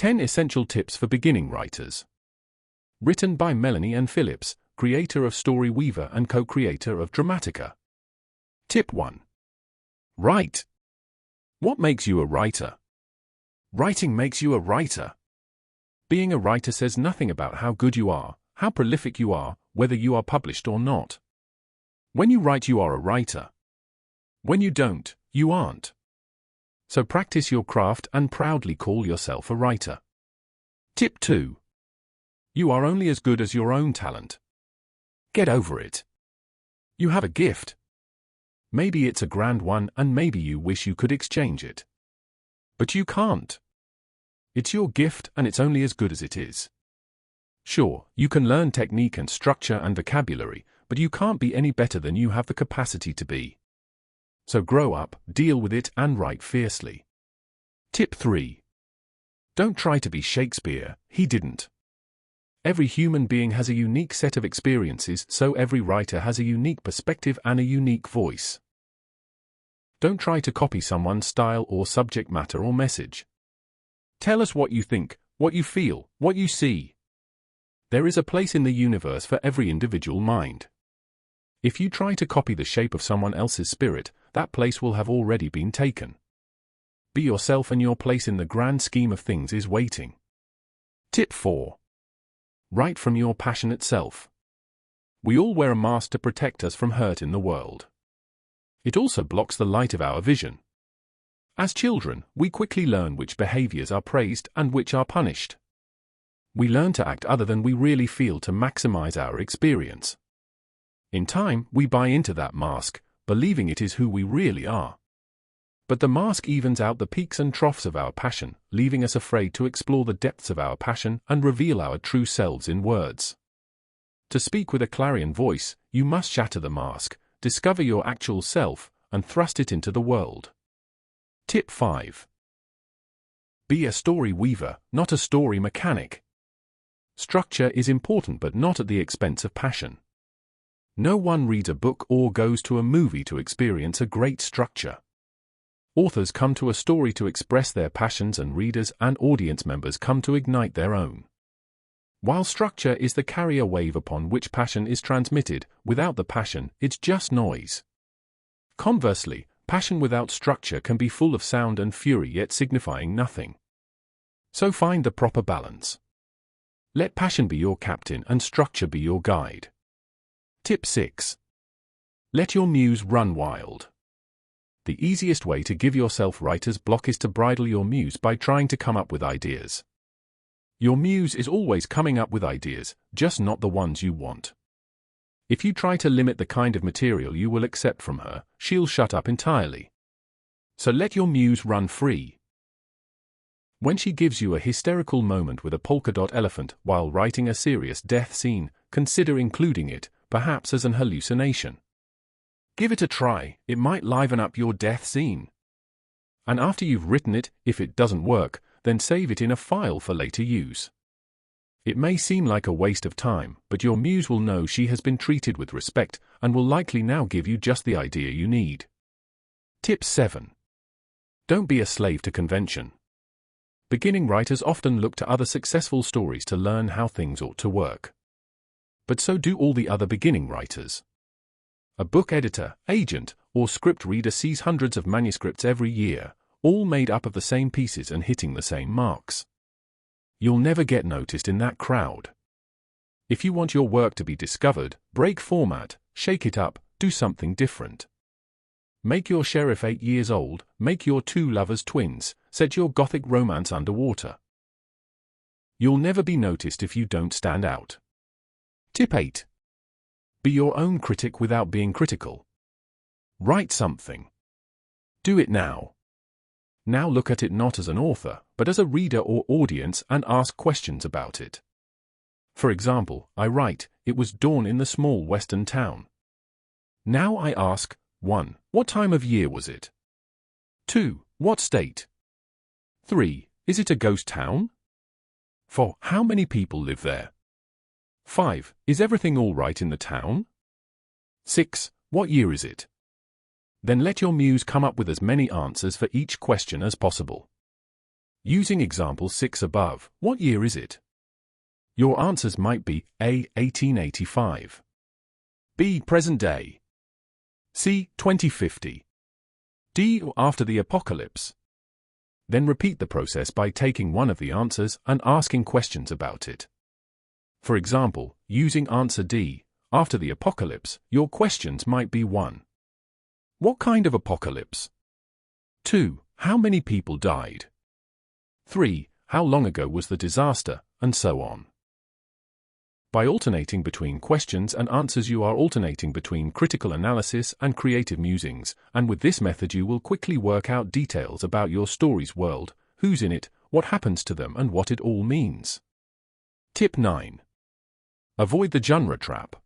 10 Essential Tips for Beginning Writers. Written by Melanie Ann Phillips, creator of Storyweaver and co-creator of Dramatica. Tip 1. Write. What makes you a writer? Writing makes you a writer. Being a writer says nothing about how good you are, how prolific you are, whether you are published or not. When you write, you are a writer. When you don't, you aren't. So practice your craft and proudly call yourself a writer. Tip 2. You are only as good as your own talent. Get over it. You have a gift. Maybe it's a grand one and maybe you wish you could exchange it. But you can't. It's your gift and it's only as good as it is. Sure, you can learn technique and structure and vocabulary, but you can't be any better than you have the capacity to be. So grow up, deal with it, and write fiercely. Tip 3. Don't try to be Shakespeare, he didn't. Every human being has a unique set of experiences, so every writer has a unique perspective and a unique voice. Don't try to copy someone's style or subject matter or message. Tell us what you think, what you feel, what you see. There is a place in the universe for every individual mind. If you try to copy the shape of someone else's spirit, that place will have already been taken. Be yourself and your place in the grand scheme of things is waiting. Tip 4. Write from your passionate self. We all wear a mask to protect us from hurt in the world. It also blocks the light of our vision. As children, we quickly learn which behaviors are praised and which are punished. We learn to act other than we really feel to maximize our experience. In time, we buy into that mask, believing it is who we really are. But the mask evens out the peaks and troughs of our passion, leaving us afraid to explore the depths of our passion and reveal our true selves in words. To speak with a clarion voice, you must shatter the mask, discover your actual self, and thrust it into the world. Tip 5. Be a story weaver, not a story mechanic. Structure is important but not at the expense of passion. No one reads a book or goes to a movie to experience a great structure. Authors come to a story to express their passions and readers and audience members come to ignite their own. While structure is the carrier wave upon which passion is transmitted, without the passion, it's just noise. Conversely, passion without structure can be full of sound and fury yet signifying nothing. So find the proper balance. Let passion be your captain and structure be your guide. Tip 6. Let your muse run wild. The easiest way to give yourself writer's block is to bridle your muse by trying to come up with ideas. Your muse is always coming up with ideas, just not the ones you want. If you try to limit the kind of material you will accept from her, she'll shut up entirely. So let your muse run free. When she gives you a hysterical moment with a polka dot elephant while writing a serious death scene, consider including it, perhaps as an hallucination. Give it a try, it might liven up your death scene. And after you've written it, if it doesn't work, then save it in a file for later use. It may seem like a waste of time, but your muse will know she has been treated with respect and will likely now give you just the idea you need. Tip 7. Don't be a slave to convention. Beginning writers often look to other successful stories to learn how things ought to work. But so do all the other beginning writers. A book editor, agent, or script reader sees hundreds of manuscripts every year, all made up of the same pieces and hitting the same marks. You'll never get noticed in that crowd. If you want your work to be discovered, break format, shake it up, do something different. Make your sheriff 8 years old, make your two lovers twins, set your gothic romance underwater. You'll never be noticed if you don't stand out. Tip 8. Be your own critic without being critical. Write something. Do it now. Now look at it not as an author, but as a reader or audience and ask questions about it. For example, I write, "It was dawn in the small western town." Now I ask, 1. What time of year was it? 2. What state? 3. Is it a ghost town? 4. How many people live there? 5. Is everything all right in the town? 6. What year is it? Then let your muse come up with as many answers for each question as possible. Using example 6 above, what year is it? Your answers might be A. 1885, B. Present day, C. 2050, D. Or after the apocalypse. Then repeat the process by taking one of the answers and asking questions about it. For example, using answer D, after the apocalypse, your questions might be 1. What kind of apocalypse? 2. How many people died? 3. How long ago was the disaster, and so on. By alternating between questions and answers, you are alternating between critical analysis and creative musings, and with this method you will quickly work out details about your story's world, who's in it, what happens to them, and what it all means. Tip 9. Avoid the genre trap.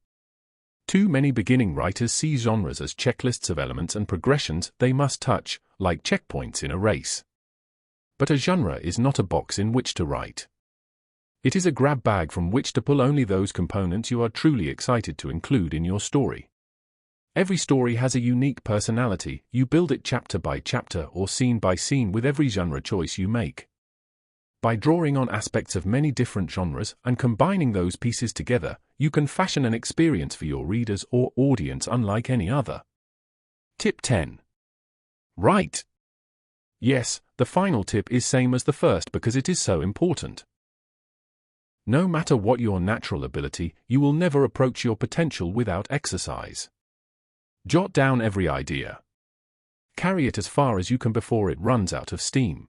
Too many beginning writers see genres as checklists of elements and progressions they must touch, like checkpoints in a race. But a genre is not a box in which to write. It is a grab bag from which to pull only those components you are truly excited to include in your story. Every story has a unique personality. You build it chapter by chapter or scene by scene with every genre choice you make. By drawing on aspects of many different genres and combining those pieces together, you can fashion an experience for your readers or audience unlike any other. Tip 10. Write. Yes, the final tip is same as the first because it is so important. No matter what your natural ability, you will never approach your potential without exercise. Jot down every idea. Carry it as far as you can before it runs out of steam.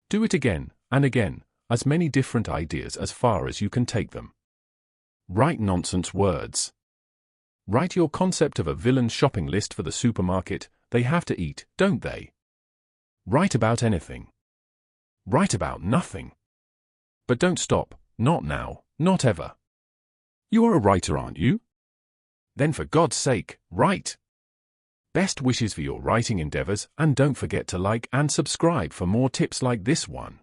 Do it again and again, as many different ideas as far as you can take them. Write nonsense words. Write your concept of a villain's shopping list for the supermarket. They have to eat, don't they? Write about anything. Write about nothing. But don't stop. Not now, not ever. You are a writer, aren't you? Then for God's sake, write. Best wishes for your writing endeavors, and don't forget to like and subscribe for more tips like this one.